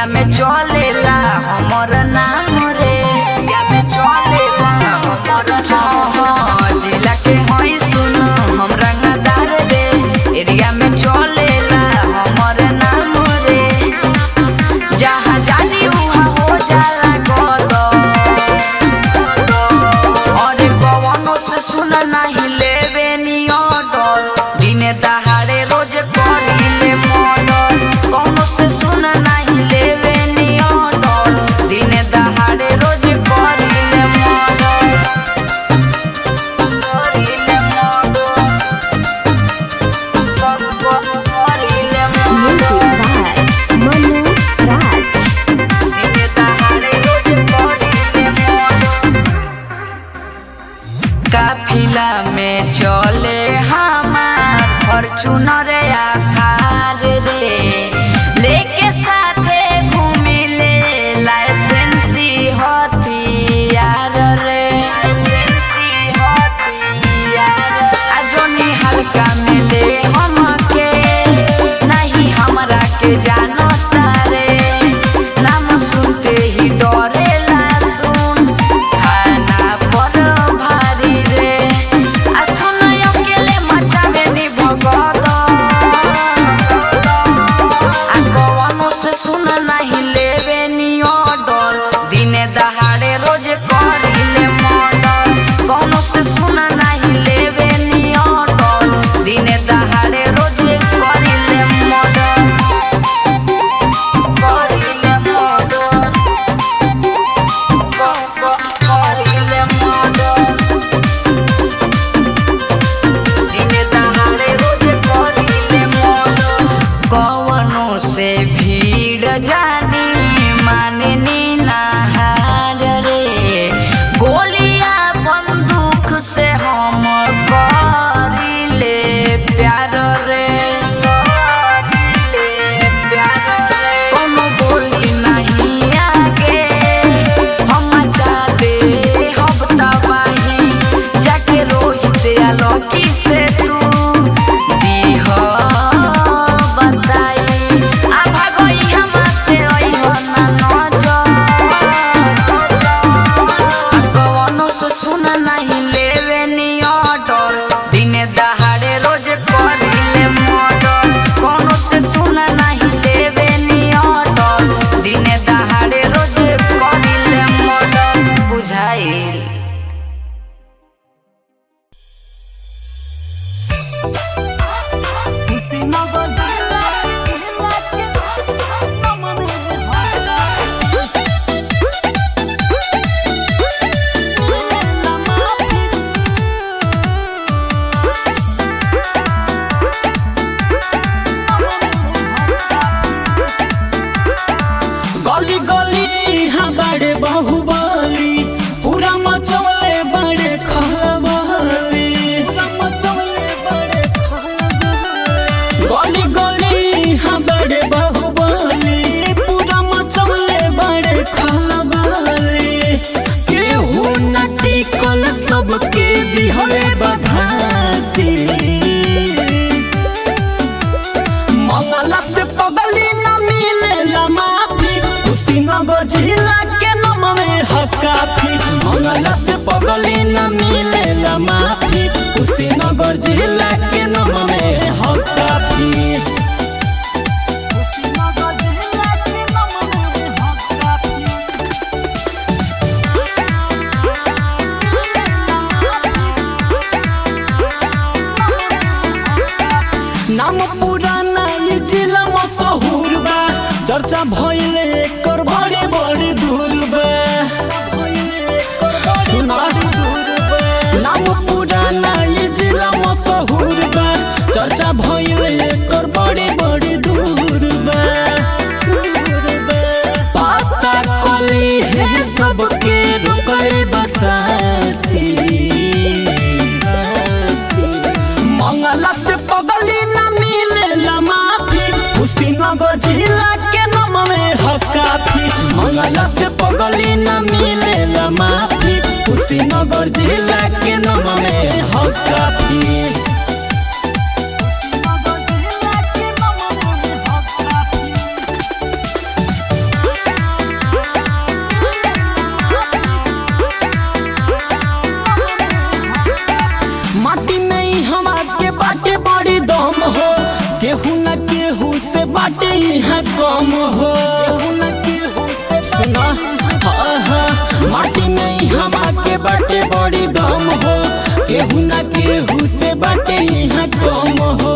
Area में चलेला हमर नाम रे, एरिया में चलेला हमर नाम। जिला के होई सुन हम रंगदार रे, एरिया में चलेला हमर नाम रे। जहाँ जानी वहाँ हो जाला गदर, अरे कवनो से सुन नहीं लेवे नी ऑर्डर। दिने दहाड़े रोज करिले मर्डर, कवनो से सुन नहीं लेवे नी ऑर्डर। दिने दहाड़े रोज करिले मर्डर, करिले मर्डर, करिले मर्डर। मनु राज। दिने दहाड़े रोज करिले मर्डर। काफिला में चले हमार फॉर्च्यूनर आकार रे, लेके साथे घूमिले लाइसेंसी हथियार रे, लाइसेंसी हथियार। आजोनी हल्का मिले हमके नहीं हमरा के जानो तारे, नाम सुनते ही डरेला सुन खाना पर भारी रे। आ सुन अकेले मचावे नी भगत, आ कवनो से सुन नहीं लेवे नी ऑर्डर। दिने दहाड़े रोज करिले मर्डर, कवनो से सुन नहीं लेवे नी ऑर्डर। दिने दहाड़े रोज करिले मर्डर, करिले मर्डर, करिले मर्डर। दिने दहाड़े रोज करिले मर्डर। कवनो से भीड़ जानी माने नी नहार रे, गोलिया बंदूक से हम करिले प्यार रे, करिले प्यार रे। कोनो बोली नहीं आगे हम जाते हब तबाही, जाके रोहित आलोकी से तू दीह बताई। आ भागई हमा से अइहो ना नजर, आ कवनो से सुन नहीं लेवे नी ऑर्डर। दिने दहाड़े रोज करिले मर्डर, कवनो से सुन नहीं लेवे नी ऑर्डर। दिने दहाड़े रोज करिले मर्डर, बुझाइल। गली गली हाँ बड़े बाहुबली, पूरा मचौले बड़े खलबली, पूरा मचौले बड़े खलबली। गली गली हाँ बड़े बाहुबली, पूरा मचौले बड़े खलबली। केहू न टिकल सबके दिहले बधासी, मंगला से पगली न मिलेला माफी, कुशीनगर जिला के नाम में हकाफी। मंगला से पगली न मिलेला माफी, कुशीनगर जिला के नाम में हकाफी। कुशीनगर जिला के नाम में हकाफी। नाम पुराना ये जिला मशहूर बा, चर्चा भइले एकर बड़े बड़े दूर बा, सुना दूर बा। नाम पुराना ये जिला मशहूर बा, चर्चा भइले एकर बड़े बड़े दूर बा। पता कली है सबके रुकल बसासी, मंगला से पगली न मिलेला माफी, कुशीनगर जिला के नाम में हकाफी। मंगला से पगली न मिलेला माफी, कुशीनगर जिला के नाम में हकाफी। बाटे यहाँ कम हो सुना माटी में हमा के बाटे बड़ी दम हो केहू न केहू से बाटे यहाँ कम हो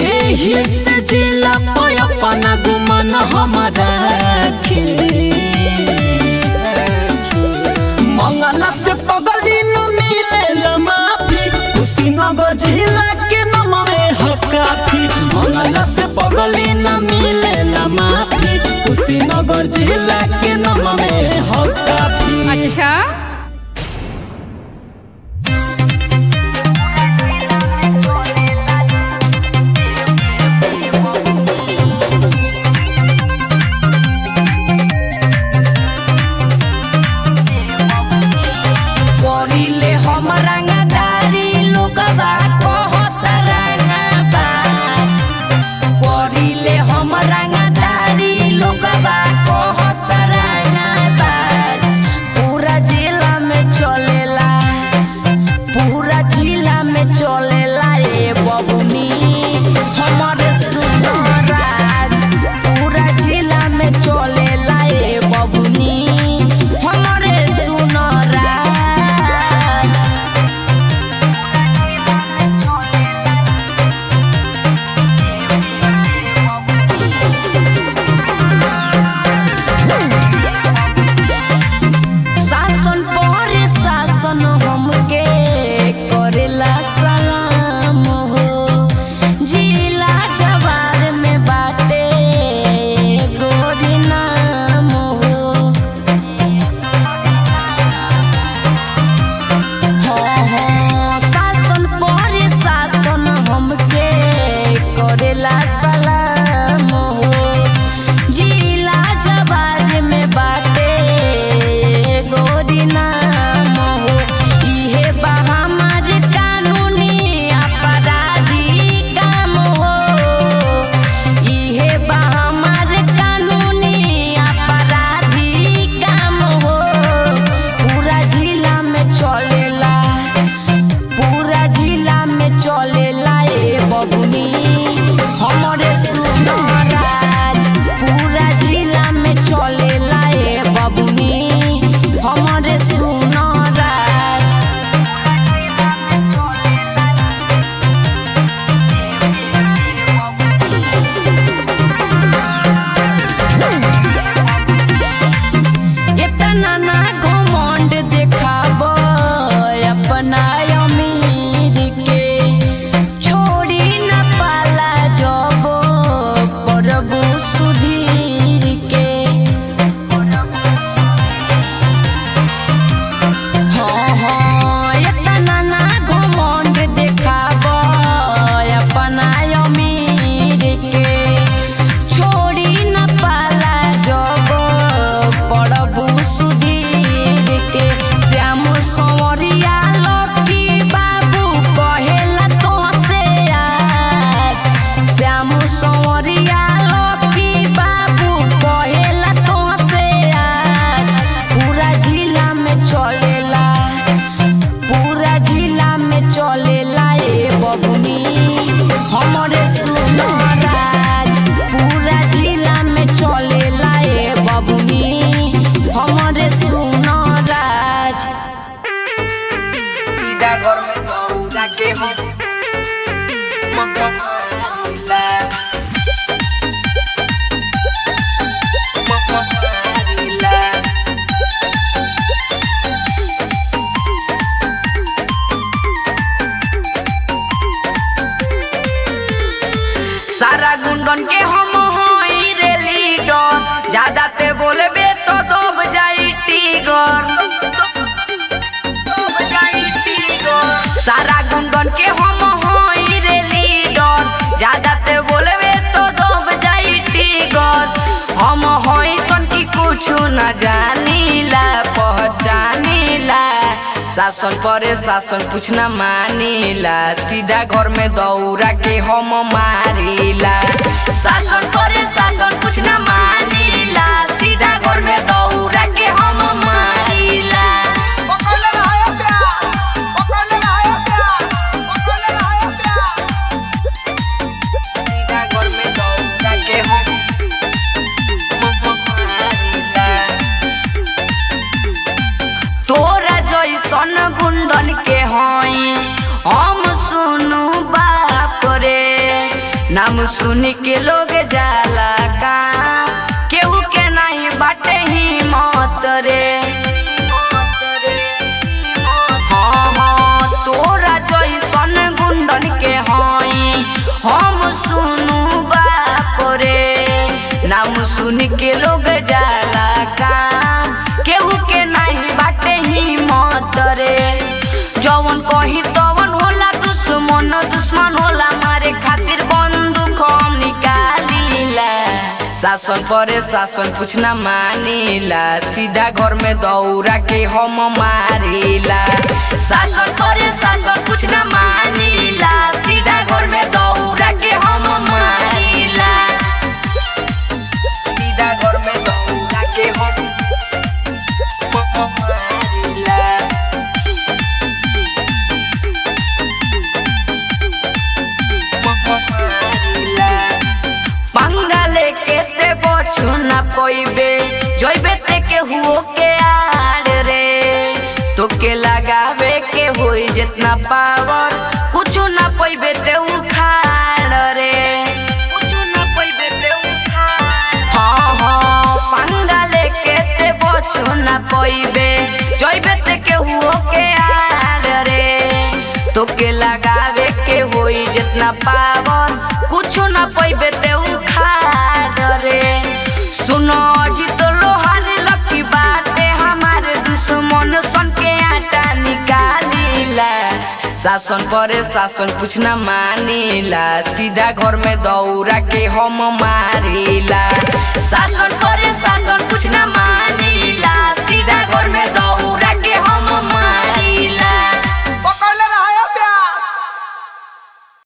एही से जिला पे अपना गुमान हमारा मंगला से पगली न मिले माफी कुशीनगर जिला के नाम में हकाफी मंगला से पगली न मिले माफी कुशीनगर जिला के नाम में हकाफी। अच्छा के हम सारा गुंडन के हम होई रे लीडर, ज्यादा ते बोलबे तो दब जाई टीगर। सारा गुंडन के हम होई रे लीडर, ज्यादा ते बोलबे तो दब जाई टीगर। हम होई सन की कुछ न जानीला पहचानीला, शासन परे शासन कुछ न मानीला, सीधा घर में दौड़ा के हम मारीला। शासन परे शासन कुछ न मानीला, सीधा घर में दौड़ा के हम मारीला। नाम सुन के लोग जाला का केहू के नहीं बाटे ही मत रे। हाँ हाँ तोरा जैसन गुंडन के हई हम सुनू बाप रे। नाम सुन के लोग जाला का केहू के नहीं बाटे ही मत रे। जवन कही तवन होला दुश्मन दुश्मन होला मारे खातिर बंदूक हम निकालीला। शासन परे शासन कुछ ना मानीला सीधा घर में दौड़ा के हम मारीला। शासन परे शासन कुछ ना मानीला सीधा घर में दौड़ा के हम मारीला। सीधा घर में दौड़ा के हम मारीला। पंगाले के ते बचू ना पइबे जइबे ते के हुओ के आड़ रे। तो के लगावे के होई जितना पावर कुछ ना पइबे ते उखाड़ रे। कुछ ना पइबे ते उखाड़। हाँ हाँ पंगाले के ते बचू ना पइबे जइबे ते के हुओ के आड़ रे। तो के लगावे के होई जितना पावर कुछ ना पइबे ते उखाड़ रे। सुनो जी तो लोहार लकी बाटे हमारे दुश्मन सन के आटा निकालीला। शासन परे शासन कुछ ना मानीला सीधा घर में दौड़ा के हम मारीला। शासन परे शासन कुछ ना मानीला सीधा घर में दौड़ा